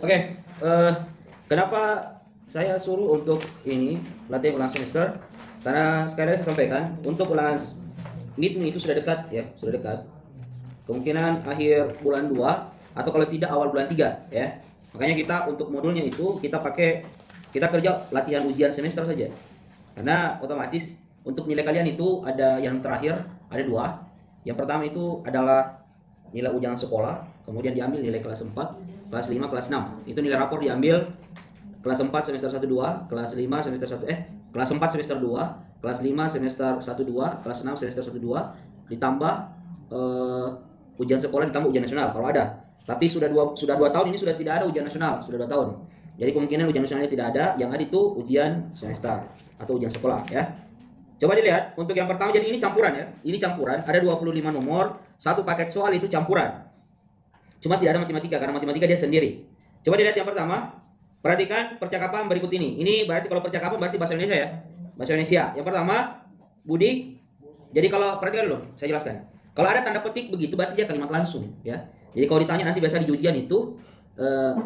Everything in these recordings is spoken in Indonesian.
Oke, kenapa saya suruh untuk ini latihan ulang semester? Karena sekali lagi saya sampaikan, untuk ulangan meeting itu sudah dekat ya, sudah dekat. Kemungkinan akhir bulan 2 atau kalau tidak awal bulan 3 ya. Makanya kita untuk modulnya itu kita kerja latihan ujian semester saja. Karena otomatis untuk nilai kalian itu ada yang terakhir, ada 2. Yang pertama itu adalah nilai ujian sekolah, kemudian diambil nilai kelas 4, kelas 5, kelas 6. Itu nilai rapor diambil kelas 4 semester 1 2, kelas 5 semester 1 kelas 4 semester 2, kelas 5 semester 1 2, kelas 6 semester 1 2 ditambah ujian sekolah ditambah ujian nasional kalau ada. Tapi sudah 2 tahun ini sudah tidak ada ujian nasional, sudah 2 tahun. Jadi kemungkinan ujian nasionalnya tidak ada, yang ada itu ujian semester atau ujian sekolah ya. Coba dilihat untuk yang pertama, jadi ini campuran ya. Ini campuran, ada 25 nomor, satu paket soal itu campuran. Cuma tidak ada matematika karena matematika dia sendiri. Coba dilihat yang pertama. Perhatikan percakapan berikut ini. Ini berarti kalau percakapan berarti bahasa Indonesia ya. Bahasa Indonesia. Yang pertama, Budi. Jadi kalau perhatikan dulu, saya jelaskan. Kalau ada tanda petik begitu berarti dia kalimat langsung ya. Jadi kalau ditanya nanti biasa di ujian itu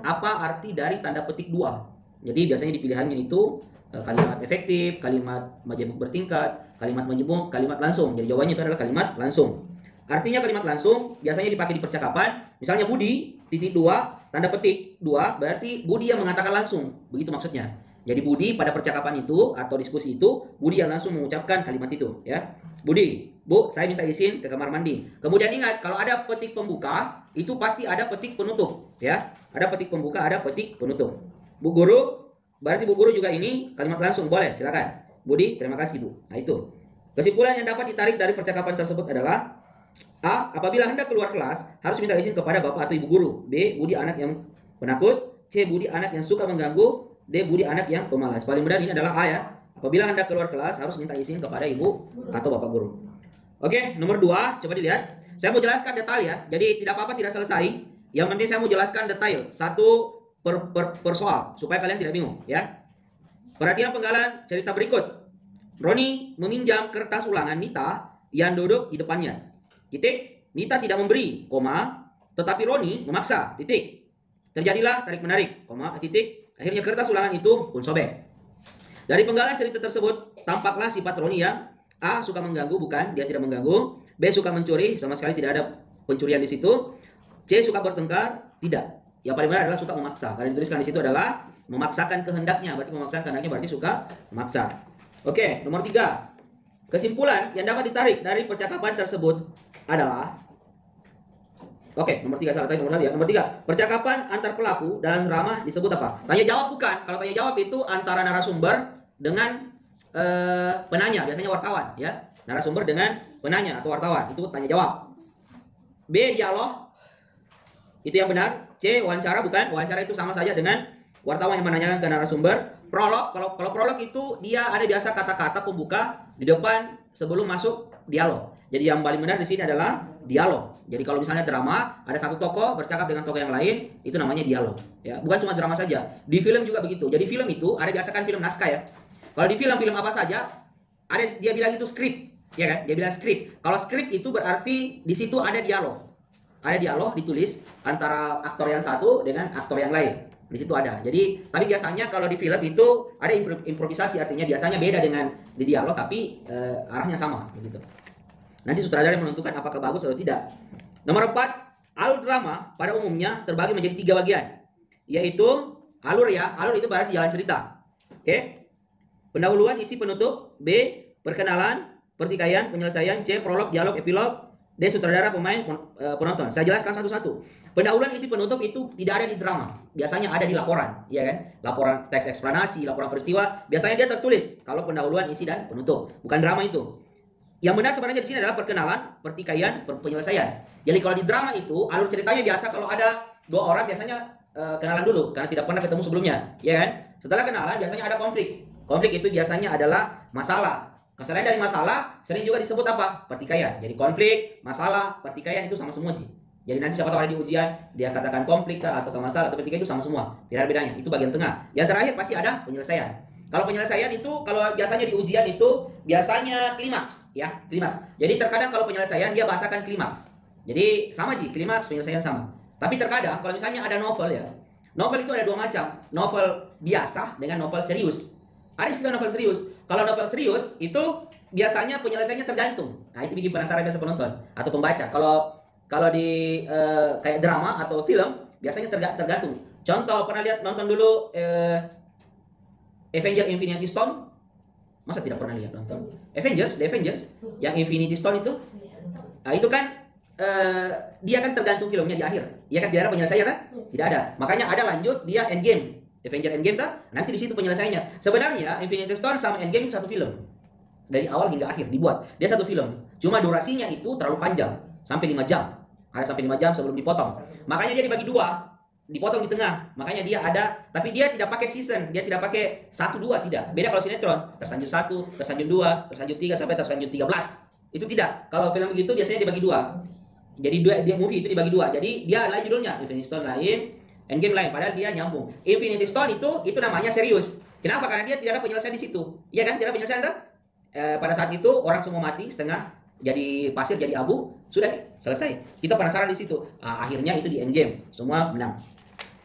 apa arti dari tanda petik 2. Jadi biasanya di pilihannya itu kalimat efektif, kalimat majemuk bertingkat, kalimat menjemuk, kalimat langsung. Jadi jawabannya itu adalah kalimat langsung. Artinya kalimat langsung biasanya dipakai di percakapan. Misalnya Budi titik 2 tanda petik 2 berarti Budi yang mengatakan langsung. Begitu maksudnya. Jadi Budi pada percakapan itu atau diskusi itu Budi yang langsung mengucapkan kalimat itu ya. Budi, Bu, saya minta izin ke kamar mandi. Kemudian ingat kalau ada petik pembuka itu pasti ada petik penutup ya. Ada petik pembuka, ada petik penutup. Bu Guru, berarti Bu Guru juga ini kalimat langsung, boleh, silakan. Budi, terima kasih Bu. Nah itu. Kesimpulan yang dapat ditarik dari percakapan tersebut adalah A. Apabila hendak keluar kelas, harus minta izin kepada bapak atau ibu guru. B. Budi anak yang penakut. C. Budi anak yang suka mengganggu. D. Budi anak yang pemalas. Paling benar ini adalah A ya. Apabila hendak keluar kelas, harus minta izin kepada ibu atau bapak guru. Oke, nomor 2, coba dilihat. Saya mau jelaskan detail ya. Jadi tidak apa-apa tidak selesai. Yang penting saya mau jelaskan detail. Satu per soal, supaya kalian tidak bingung ya. Perhatian penggalan cerita berikut. Roni meminjam kertas ulangan Nita yang duduk di depannya. Titik. Nita tidak memberi, koma, tetapi Roni memaksa. Titik. Terjadilah tarik menarik, koma, titik. Akhirnya kertas ulangan itu pun sobek. Dari penggalan cerita tersebut tampaklah sifat Roni yang A. Suka mengganggu, bukan, dia tidak mengganggu. B. Suka mencuri, sama sekali tidak ada pencurian di situ. C. Suka bertengkar, tidak. Yang paling benar adalah suka memaksa. Karena dituliskan di situ adalah memaksakan kehendaknya, berarti memaksakan kehendaknya berarti suka memaksa. Oke, nomor 3. Kesimpulan yang dapat ditarik dari percakapan tersebut adalah nomor 3 salah tadi, nomor 1 ya. Nomor 3, percakapan antar pelaku dalam drama disebut apa? Tanya jawab bukan. Kalau tanya jawab itu antara narasumber dengan penanya, biasanya wartawan ya. Narasumber dengan penanya atau wartawan, itu tanya jawab. B. Dialog. Itu yang benar. C. Wawancara, bukan. Wawancara itu sama saja dengan wartawan yang menanyakan ke narasumber. Prolog, kalau prolog itu dia ada biasa kata-kata pembuka di depan sebelum masuk dialog. Jadi yang paling benar di sini adalah dialog. Jadi kalau misalnya drama, ada satu tokoh bercakap dengan tokoh yang lain, itu namanya dialog. Ya, bukan cuma drama saja. Di film juga begitu. Jadi film itu ada biasa kan film naskah ya. Kalau di film apa saja, ada dia bilang itu skrip, ya kan? Dia bilang skrip. Kalau skrip itu berarti di situ ada dialog. Ada dialog ditulis antara aktor yang satu dengan aktor yang lain. Di situ ada. Jadi, tapi biasanya kalau di film itu ada improvisasi, artinya biasanya beda dengan di dialog, tapi arahnya sama, begitu. Nanti sutradara menentukan apakah bagus atau tidak. Nomor 4, alur drama pada umumnya terbagi menjadi 3 bagian, yaitu alur ya. Alur itu berarti jalan cerita. Oke? Pendahuluan, isi, penutup. B. Perkenalan, pertikaian, penyelesaian. C. Prolog, dialog, epilog. D. Sutradara, pemain, penonton. Saya jelaskan satu-satu. Pendahuluan, isi, penutup itu tidak ada di drama. Biasanya ada di laporan, ya kan? Laporan teks eksplanasi, laporan peristiwa. Biasanya dia tertulis kalau pendahuluan, isi, dan penutup. Bukan drama itu. Yang benar sebenarnya di sini adalah perkenalan, pertikaian, penyelesaian. Jadi kalau di drama itu alur ceritanya biasa kalau ada 2 orang biasanya kenalan dulu karena tidak pernah ketemu sebelumnya, ya kan? Setelah kenalan biasanya ada konflik. Konflik itu biasanya adalah masalah. Selain dari masalah, sering juga disebut apa? Pertikaian. Jadi konflik, masalah, pertikaian itu sama semua sih. Jadi nanti siapa tahu ada di ujian, dia katakan konflik atau masalah atau pertikaian itu sama semua. Tidak ada bedanya. Itu bagian tengah. Yang terakhir pasti ada penyelesaian. Kalau penyelesaian itu, kalau biasanya di ujian itu biasanya klimaks, ya, klimaks. Jadi terkadang kalau penyelesaian dia bahasakan klimaks. Jadi sama sih, klimaks, penyelesaian sama. Tapi terkadang kalau misalnya ada novel ya, Novel itu ada dua macam, novel biasa dengan novel serius. Ada istilah novel serius. Kalau novel serius itu biasanya penyelesaiannya tergantung. Nah, itu bikin penasaran biasa penonton atau pembaca. Kalau kalau di kayak drama atau film biasanya tergantung. Contoh, pernah lihat nonton dulu Avenger Infinity Stone? Masa tidak pernah lihat nonton? Avengers, The Avengers yang Infinity Stone itu. Nah, itu kan dia kan tergantung filmnya di akhir. Iya kan, tidak ada penyelesaian kan? Tidak ada. Makanya ada lanjut dia Endgame. Avenger Endgame tuh nanti di situ penyelesaiannya. Sebenarnya Infinity Stone sama Endgame itu satu film. Dari awal hingga akhir dibuat. Dia satu film. Cuma durasinya itu terlalu panjang, sampai 5 jam. Ada sampai 5 jam sebelum dipotong. Makanya dia dibagi dua, dipotong di tengah. Makanya dia ada, tapi dia tidak pakai season, dia tidak pakai 1 2 tidak. Beda kalau sinetron, tersanjung 1, tersanjung 2, tersanjung 3 sampai tersanjung 13. Itu tidak. Kalau film begitu biasanya dibagi dua. Jadi dia movie itu dibagi dua. Jadi dia lain judulnya, Infinity Stone lain, Endgame lain, padahal dia nyambung. Infinity Stone itu namanya serius. Kenapa? Karena dia tidak ada penyelesaian di situ. Iya kan? Tidak ada penyelesaian kan? Pada saat itu orang semua mati setengah, jadi pasir, jadi abu, sudah selesai. Kita penasaran di situ. Akhirnya itu di Endgame, semua menang.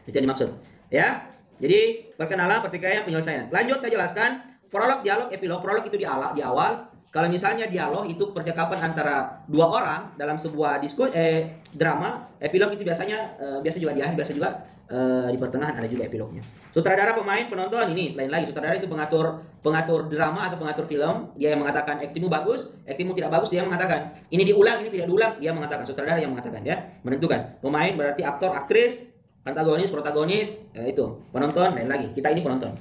Itu yang dimaksud. Ya. Jadi perkenalan, pertikaian, penyelesaian. Lanjut saya jelaskan prolog, dialog, epilog. Prolog itu di awal. Kalau misalnya dialog itu percakapan antara dua orang dalam sebuah drama. Epilog itu biasanya biasa juga di akhir, biasa juga di pertengahan, ada juga epilognya. Sutradara, pemain, penonton, ini lain lagi. Sutradara itu pengatur drama atau pengatur film. Dia yang mengatakan aktingmu bagus, aktingmu tidak bagus, dia mengatakan ini diulang, ini tidak diulang, dia mengatakan. Sutradara yang mengatakan, ya, menentukan. Pemain berarti aktor, aktris, antagonis, protagonis, itu penonton, lain lagi. Kita ini penonton.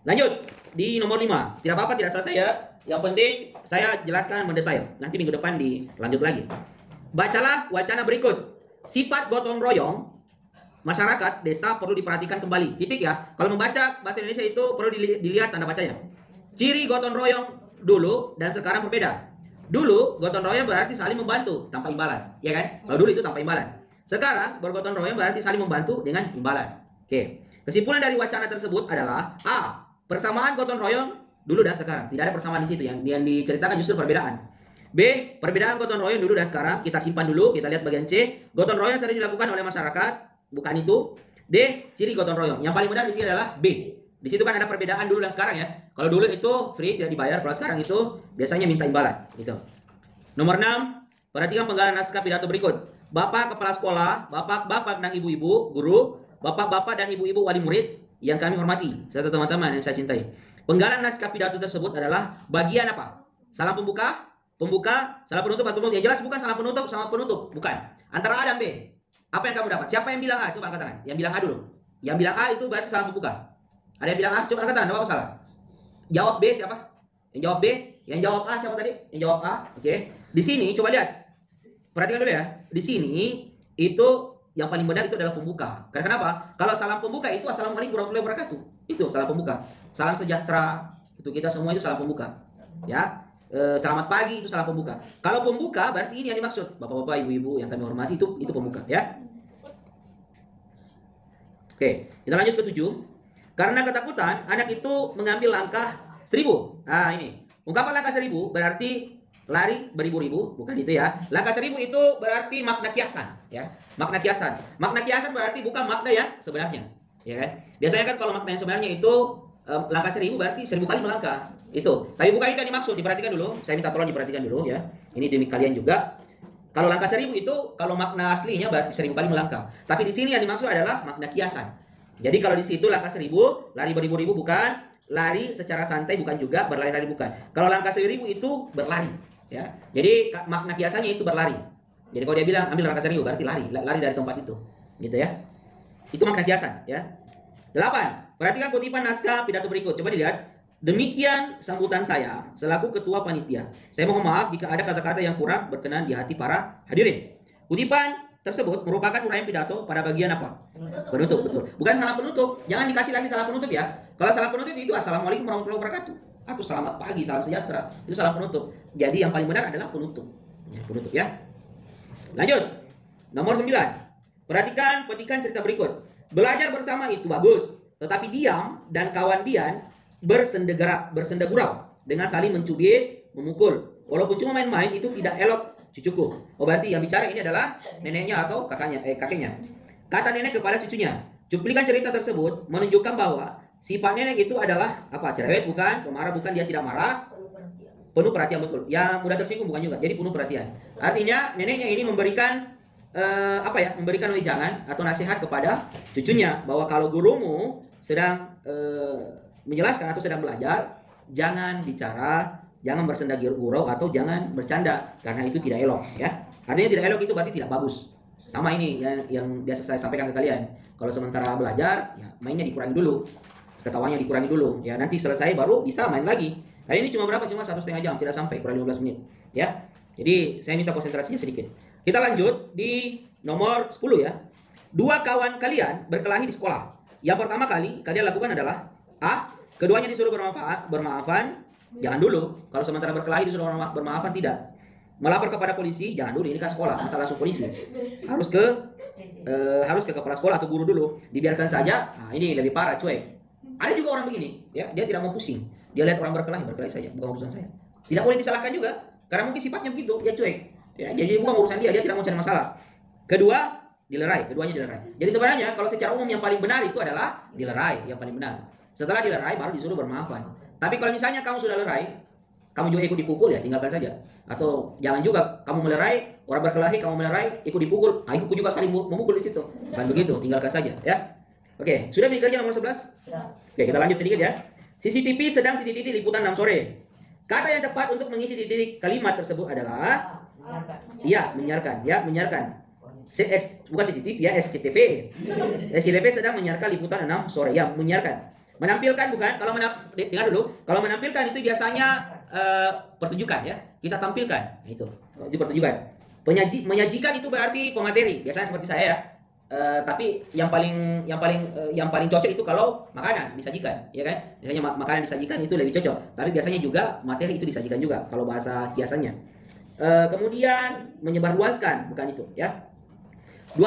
Lanjut di nomor 5. Tidak apa-apa, tidak selesai ya. Yang penting saya jelaskan mendetail. Nanti minggu depan dilanjut lagi. Bacalah wacana berikut. Sifat gotong royong masyarakat desa perlu diperhatikan kembali. Titik ya. Kalau membaca bahasa Indonesia itu perlu dilihat tanda bacanya. Ciri gotong royong dulu dan sekarang berbeda. Dulu gotong royong berarti saling membantu tanpa imbalan, ya kan? Kalau dulu itu tanpa imbalan. Sekarang bergotong royong berarti saling membantu dengan imbalan. Oke. Kesimpulan dari wacana tersebut adalah A. Persamaan gotong royong dulu dan sekarang. Tidak ada persamaan di situ, yang diceritakan justru perbedaan. B. Perbedaan gotong royong dulu dan sekarang. Kita simpan dulu, kita lihat bagian C. Gotong royong sering dilakukan oleh masyarakat, bukan itu. D. Ciri gotong royong. Yang paling benar di sini adalah B. Di situ kan ada perbedaan dulu dan sekarang ya. Kalau dulu itu free, tidak dibayar. Kalau sekarang itu biasanya minta imbalan. Gitu. Nomor 6. Perhatikan penggalan naskah pidato berikut. Bapak kepala sekolah, bapak-bapak dan ibu-ibu guru, bapak-bapak dan ibu-ibu wali murid yang kami hormati, serta teman-teman yang saya cintai. Penggalan naskah pidato tersebut adalah bagian apa? Salam pembuka, salam penutup atau penutup. Yang jelas bukan salam penutup sama penutup, bukan. Antara A dan B. Apa yang kamu dapat? Siapa yang bilang A? Coba angkat tangan. Yang bilang A dulu. Yang bilang A itu berarti salam pembuka. Ada yang bilang A? Coba angkat tangan. Apa salah? Jawab B siapa? Yang jawab B? Yang jawab A siapa tadi? Yang jawab A. Oke. Di sini coba lihat. Perhatikan dulu ya. Di sini itu yang paling benar itu adalah pembuka. Karena kenapa? Kalau salam pembuka itu assalamualaikum warahmatullahi wabarakatuh. Itu salam pembuka. Salam sejahtera. Itu kita semua itu salam pembuka. Ya. Selamat pagi itu salam pembuka. Kalau pembuka berarti ini yang dimaksud. Bapak-bapak, ibu-ibu yang kami hormati itu pembuka, ya. Oke, kita lanjut ke 7. Karena ketakutan, anak itu mengambil langkah 1000. Nah, ini. Ungkapan langkah 1000 berarti lari beribu-ribu, bukan itu ya. Langkah 1000 itu berarti makna kiasan, ya. Makna kiasan. Makna kiasan berarti bukan makna yang sebenarnya, ya kan? Biasanya kan kalau makna yang sebenarnya itu langkah 1000 berarti 1000 kali melangkah. Itu. Tapi bukan itu yang dimaksud, diperhatikan dulu. Saya minta tolong diperhatikan dulu ya. Ini demi kalian juga. Kalau langkah 1000 itu kalau makna aslinya berarti 1000 kali melangkah. Tapi di sini yang dimaksud adalah makna kiasan. Jadi kalau di situ langkah 1000, lari beribu-ribu bukan, lari secara santai bukan juga, berlari-lari bukan. Kalau langkah 1000 itu berlari, ya. Jadi makna kiasannya itu berlari. Jadi kalau dia bilang ambil langkah 1000 berarti lari dari tempat itu. Gitu ya. Itu makna kiasan, ya. 8. Perhatikan kutipan naskah pidato berikut. Coba dilihat. Demikian sambutan saya selaku ketua panitia. Saya mohon maaf jika ada kata-kata yang kurang berkenan di hati para hadirin. Kutipan tersebut merupakan uraian pidato pada bagian apa? Penutup, betul. Bukan salam penutup. Jangan dikasih lagi salam penutup ya. Kalau salam penutup itu assalamualaikum warahmatullahi wabarakatuh. Atau selamat pagi, salam sejahtera. Itu salam penutup. Jadi yang paling benar adalah penutup. Ya, penutup ya. Lanjut. Nomor 9. Perhatikan petikan cerita berikut. Belajar bersama itu bagus, tetapi Diam dan kawan Dian bersendagurau dengan saling mencubit, memukul. Walaupun cuma main-main itu tidak elok, cucuku. Oh berarti yang bicara ini adalah neneknya atau kakaknya. Kata nenek kepada cucunya, Cuplikan cerita tersebut menunjukkan bahwa sifat nenek itu adalah apa? Cerewet bukan, pemarah bukan, dia tidak marah, penuh perhatian betul. Ya mudah tersinggung bukan juga, jadi penuh perhatian. Artinya neneknya ini memberikan memberikan wejangan atau nasihat kepada cucunya bahwa kalau gurumu sedang menjelaskan atau sedang belajar, jangan bicara, jangan bersenda gurau atau jangan bercanda karena itu tidak elok ya. Artinya tidak elok itu berarti tidak bagus. Sama ini yang biasa saya sampaikan ke kalian. Kalau sementara belajar, ya mainnya dikurangi dulu, ketawanya dikurangi dulu. Ya nanti selesai baru bisa main lagi. Kali ini cuma berapa? Cuma 1,5 jam, tidak sampai, kurang 15 menit. Ya. Jadi saya minta konsentrasinya sedikit. Kita lanjut di nomor 10 ya. Dua kawan kalian berkelahi di sekolah. Yang pertama kali kalian lakukan adalah A. Keduanya disuruh bermaafan. Jangan dulu. Kalau sementara berkelahi disuruh bermaafan tidak. Melapor kepada polisi, jangan dulu, ini kan sekolah, masa langsung polisi. Harus ke kepala sekolah atau guru dulu. Dibiarkan saja. Nah, ini lebih parah, cuek. Ada juga orang begini, ya, dia tidak mau pusing. Dia lihat orang berkelahi saja, bukan urusan saya. Tidak boleh disalahkan juga, karena mungkin sifatnya begitu, dia cuek. Ya, jadi bukan urusan dia tidak mau cari masalah. Keduanya dilerai. Jadi sebenarnya kalau secara umum yang paling benar itu adalah dilerai, yang paling benar. Setelah dilerai baru disuruh bermaafan. Tapi kalau misalnya kamu sudah lerai, kamu juga ikut dipukul, ya tinggalkan saja. Atau jangan juga kamu melerai, orang berkelahi kamu melerai, ikut dipukul, ikut juga saling memukul di situ. Bukan begitu, tinggalkan saja ya. Oke, sudah dikerja nomor 11? Ya. Oke, kita lanjut sedikit ya. CCTV sedang titik-titik liputan 6 sore. Kata yang tepat untuk mengisi titik kalimat tersebut adalah menyiarkan. Bukan CCTV ya, SCTV. SCTV sedang menyiarkan liputan 6 sore. Ya, menyiarkan. Menampilkan bukan? Dengar dulu. Kalau menampilkan itu biasanya pertunjukan ya. Kita tampilkan. Nah, itu pertunjukan. Menyajikan itu berarti pemateri. Biasanya seperti saya ya. Tapi yang paling cocok itu kalau makanan disajikan, ya kan? Biasanya makanan disajikan itu lebih cocok. Tapi biasanya juga materi itu disajikan juga kalau bahasa kiasannya. Kemudian menyebarluaskan, bukan itu, ya. 12.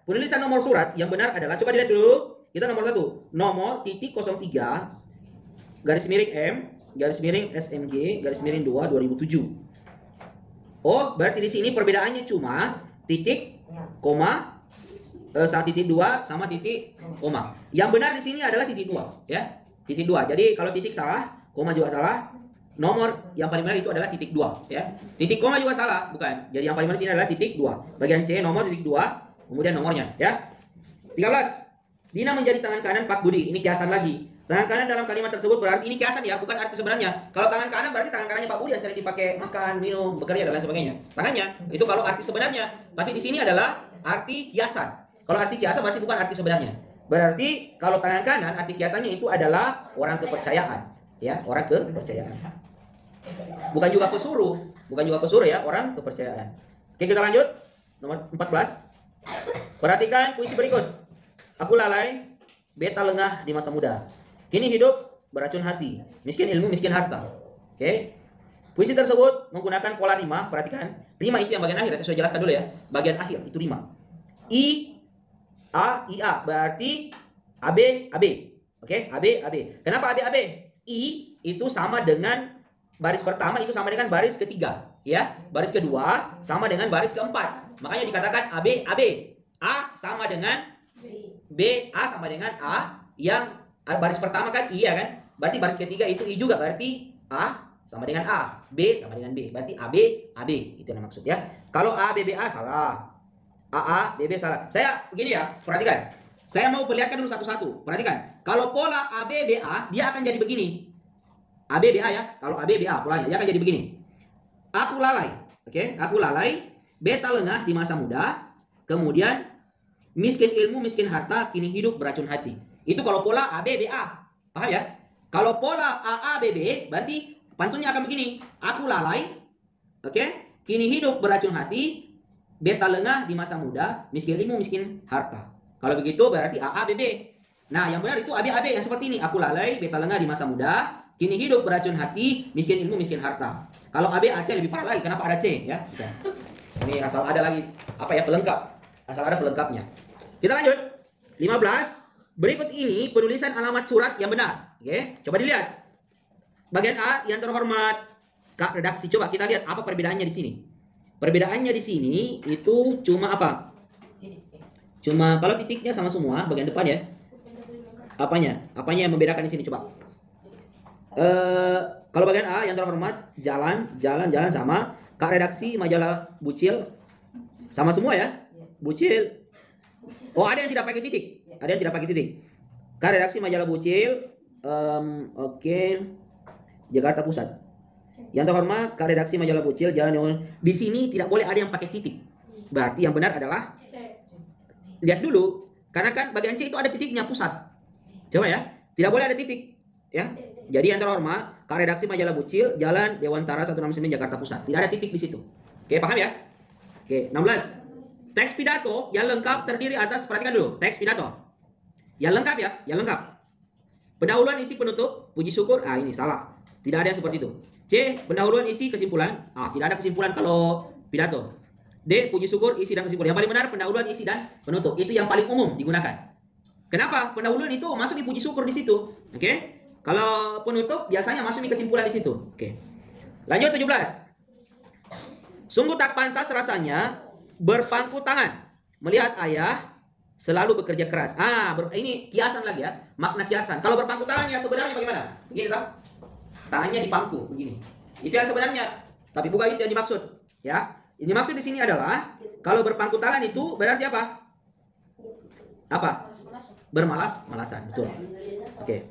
Penulisan nomor surat yang benar adalah, coba dilihat dulu. Kita nomor 1, nomor titik 03 garis miring M garis miring SMG garis miring 2 2007. Oh, berarti di sini perbedaannya cuma titik, koma, 1.2 sama titik koma. Yang benar di sini adalah titik 2 ya. Titik 2. Jadi kalau titik salah, koma juga salah. Nomor yang paling benar itu adalah titik 2 ya. Titik koma juga salah, bukan. Jadi yang paling benar di sini adalah titik 2. Bagian C nomor titik 2, kemudian nomornya ya. 13. Dina menjadi tangan kanan Pak Budi. Ini kiasan lagi. Tangan kanan dalam kalimat tersebut berarti ini kiasan ya, bukan arti sebenarnya. Kalau tangan kanan berarti tangan kanannya Pak Budi yang sering dipakai makan, minum, bekerja dan lain sebagainya. Tangannya itu kalau arti sebenarnya. Tapi di sini adalah arti kiasan. Kalau arti kiasan berarti bukan arti sebenarnya. Berarti kalau tangan kanan arti kiasannya itu adalah orang kepercayaan, ya, orang kepercayaan. Bukan juga pesuruh ya, orang kepercayaan. Oke, kita lanjut. Nomor 14. Perhatikan puisi berikut. Aku lalai, beta lengah di masa muda. Kini hidup beracun hati, miskin ilmu, miskin harta. Oke. Puisi tersebut menggunakan pola rima, perhatikan. Rima itu yang bagian akhir, saya sudah jelaskan dulu ya. Bagian akhir itu rima. I, A, I, A. Berarti AB, AB. Oke, AB, AB. Kenapa AB, AB? I itu sama dengan baris pertama, itu sama dengan baris ketiga. Ya, baris kedua sama dengan baris keempat. Makanya dikatakan AB, AB. A sama dengan B, A sama dengan A. Yang baris pertama kan I ya kan? Berarti baris ketiga itu I juga. Berarti A sama dengan A, B sama dengan B. Berarti AB, AB. Itu yang maksud ya. Kalau A, B, B, A salah. A, B, B salah. Saya begini ya, perhatikan. Saya mau perlihatkan dulu satu-satu. Perhatikan. Kalau pola A, B, B, A, dia akan jadi begini. A, B, B, A ya. Kalau A, B, B, A polanya, dia akan jadi begini. Aku lalai. Oke, aku lalai. Beta lengah di masa muda. Kemudian miskin ilmu, miskin harta, kini hidup beracun hati. Itu kalau pola A, B, B, A. Paham ya? Kalau pola A, B, B, berarti pantunnya akan begini. Aku lalai, oke? Kini hidup beracun hati, beta lengah di masa muda, miskin ilmu, miskin harta. Kalau begitu berarti A, B, B. Nah, yang benar itu A, B, A, B yang seperti ini. Aku lalai, beta lengah di masa muda, kini hidup beracun hati, miskin ilmu, miskin harta. Kalau A, B, A, C lebih parah lagi. Kenapa ada C? Ya, ini asal ada lagi pelengkap. Asal ada pelengkapnya. Kita lanjut. 15. Berikut ini penulisan alamat surat yang benar. Oke, coba dilihat. Bagian A yang terhormat Kak redaksi. Coba kita lihat apa perbedaannya di sini. Perbedaannya di sini itu cuma apa? Cuma kalau titiknya sama semua bagian depan ya. Apanya? Apanya yang membedakan di sini coba? Kalau bagian A yang terhormat jalan sama. Kak redaksi majalah Bucil sama semua ya. Bucil. Oh, ada yang tidak pakai titik. Ada yang tidak pakai titik. Kak redaksi majalah Bucil. Oke. Jakarta Pusat. Yang terhormat Kak redaksi majalah Bucil jalan yang di sini tidak boleh ada yang pakai titik. Berarti yang benar adalah lihat dulu, karena kan bagian C itu ada titiknya pusat. Coba ya, tidak boleh ada titik, ya. Jadi yang terhormat Kak redaksi majalah Bucil jalan Dewantara 169 Jakarta Pusat. Tidak ada titik di situ. Oke, paham ya? Oke, 16. Teks pidato yang lengkap terdiri atas, perhatikan dulu, teks pidato. Yang lengkap ya, yang lengkap. Pendahuluan isi penutup, puji syukur, ini salah. Tidak ada yang seperti itu. C, pendahuluan isi kesimpulan. Tidak ada kesimpulan kalau pidato. D, puji syukur, isi dan kesimpulan. Yang paling benar pendahuluan, isi dan penutup. Itu yang paling umum digunakan. Kenapa? Pendahuluan itu masuk di puji syukur di situ. Oke? Kalau penutup biasanya masuk di kesimpulan di situ. Oke. Lanjut 17. Sungguh tak pantas rasanya berpangku tangan melihat ayah selalu bekerja keras. Ini kiasan lagi ya. Makna kiasan. Kalau berpangku tangan ya sebenarnya bagaimana? Begini toh. Tangannya dipangku begini. Itu yang sebenarnya. Tapi bukan itu yang dimaksud, ya. Ini maksud di sini adalah kalau berpangku tangan itu berarti apa? Apa? Bermalas-malasan, betul. Oke.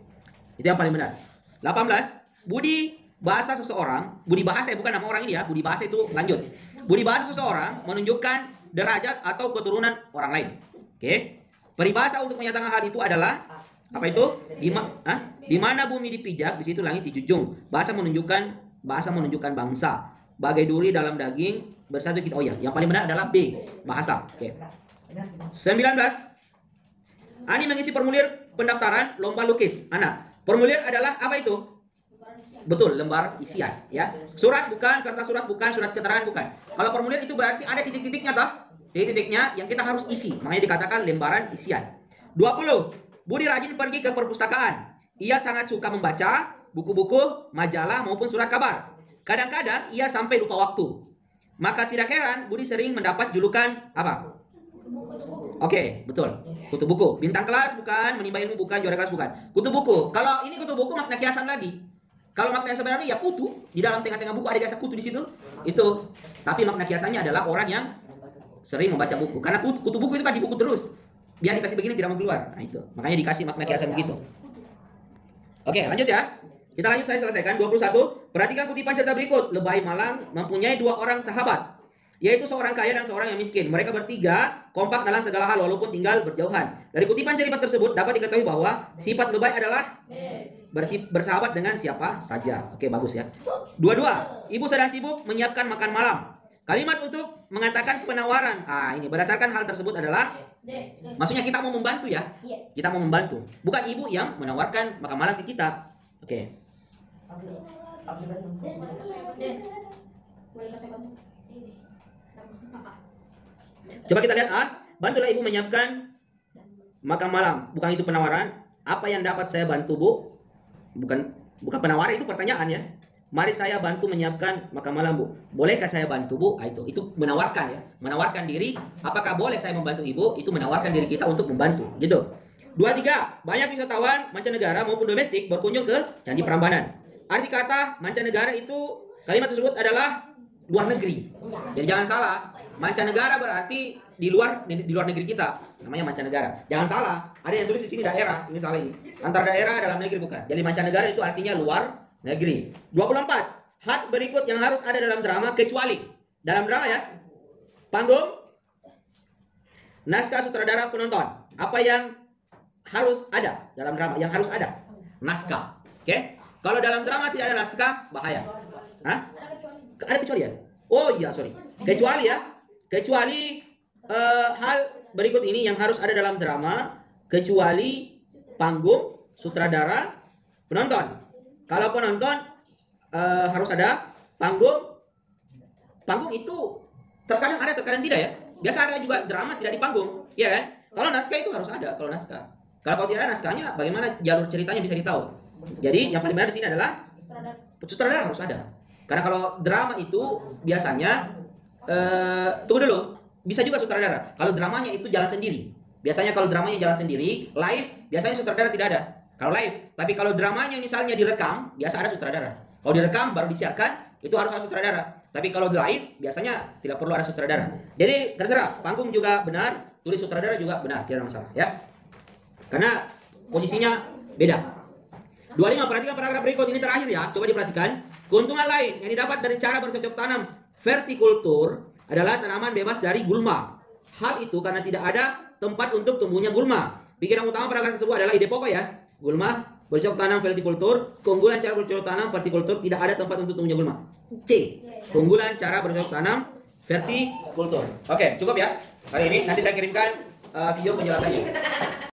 Itu yang paling benar. 18. Budi bahasa seseorang, budi bahasa bukan nama orang ini ya, budi bahasa itu lanjut. Budi bahasa seseorang menunjukkan derajat atau keturunan orang lain. Oke. Peribahasa untuk menyatakan hal itu adalah apa itu? Di mana bumi dipijak, di situ langit dijunjung. Bahasa menunjukkan bangsa. Bagai duri dalam daging bersatu kita. Oh ya, yang paling benar adalah B, bahasa. Oke. 19. Ani mengisi formulir pendaftaran lomba lukis anak. Formulir adalah apa itu? Betul, lembar isian ya. Surat bukan, kertas surat bukan, surat keterangan bukan. Kalau formulir itu berarti ada titik-titiknya toh. Titik-titiknya yang kita harus isi. Makanya dikatakan lembaran isian. 20. Budi rajin pergi ke perpustakaan. Ia sangat suka membaca buku-buku, majalah maupun surat kabar. Kadang-kadang ia sampai lupa waktu. Maka tidak heran Budi sering mendapat julukan apa? Oke, betul. Kutu buku. Bintang kelas bukan, menimba ilmu bukan, juara kelas bukan. Kutu buku. Kalau ini kutu buku makna kiasan lagi. Kalau makna yang sebenarnya ya kutu. Di dalam tengah-tengah buku ada biasa kutu di situ. Itu. Tapi makna kiasannya adalah orang yang sering membaca buku. Karena kutu buku itu kan di buku terus. Biar dikasih begini tidak mau keluar. Nah itu. Makanya dikasih makna kiasan begitu. Oke, lanjut ya. Kita lanjut, saya selesaikan. 21. Perhatikan kutipan cerita berikut. Lebay Malang mempunyai 2 orang sahabat, yaitu seorang kaya dan seorang yang miskin. Mereka bertiga kompak dalam segala hal walaupun tinggal berjauhan. Dari kutipan cerita tersebut dapat diketahui bahwa sifat lebay adalah bersahabat dengan siapa saja. Oke, bagus ya. 22. Ibu sedang sibuk menyiapkan makan malam. Kalimat untuk mengatakan penawaran. Ini berdasarkan hal tersebut adalah maksudnya kita mau membantu ya. Kita mau membantu. Bukan ibu yang menawarkan makan malam ke kita. Oke. Coba kita lihat bantulah ibu menyiapkan makan malam. Bukan itu penawaran. Apa yang dapat saya bantu, Bu? Bukan penawaran, itu pertanyaan ya. Mari saya bantu menyiapkan makan malam, Bu. Bolehkah saya bantu, Bu? Itu menawarkan ya. Menawarkan diri. Apakah boleh saya membantu ibu? Itu menawarkan diri kita untuk membantu. Gitu. 23. Banyak wisatawan mancanegara maupun domestik berkunjung ke Candi Prambanan. Arti kata mancanegara itu, kalimat tersebut adalah luar negeri. Jadi jangan salah. Mancanegara berarti di luar negeri kita. Namanya mancanegara. Jangan salah. Ada yang tulis di sini daerah. Ini salah ini. Antar daerah dalam negeri bukan. Jadi mancanegara itu artinya luar negeri. 24. Hal berikut yang harus ada dalam drama kecuali. Dalam drama ya. Panggung. Naskah sutradara penonton. Apa yang harus ada dalam drama? Yang harus ada naskah. Oke? Kalau dalam drama tidak ada naskah, bahaya. Ada kecuali ya? Oh iya, sorry. Kecuali ya. Kecuali hal berikut ini yang harus ada dalam drama, kecuali panggung, sutradara, penonton. Kalau penonton harus ada panggung. Panggung itu terkadang ada, terkadang tidak ya. Biasa ada juga drama tidak di panggung, ya kan? Kalau naskah itu harus ada, kalau naskah. Kalau tidak ada naskahnya, bagaimana jalur ceritanya bisa ditahu? Jadi yang paling benar di sini adalah sutradara harus ada. Karena kalau drama itu biasanya tunggu dulu, bisa juga sutradara. Kalau dramanya itu jalan sendiri. biasanya kalau dramanya jalan sendiri, live biasanya sutradara tidak ada. Kalau live, tapi kalau dramanya misalnya direkam, biasa ada sutradara. Kalau direkam baru disiarkan, itu harus ada sutradara. Tapi kalau live biasanya tidak perlu ada sutradara. Jadi terserah, panggung juga benar, tulis sutradara juga benar, tidak ada masalah ya. Karena posisinya beda. 25, perhatikan paragraf berikut ini terakhir ya, coba diperhatikan. Keuntungan lain yang didapat dari cara bercocok tanam vertikultur adalah tanaman bebas dari gulma. Hal itu karena tidak ada tempat untuk tumbuhnya gulma. Pikiran utama paragraf tersebut adalah ide pokok ya. Gulma, bercocok tanam vertikultur, keunggulan cara bercocok tanam vertikultur tidak ada tempat untuk tumbuhnya gulma. C. Keunggulan cara bercocok tanam vertikultur. Oke, cukup ya hari ini. Nanti saya kirimkan video penjelasannya.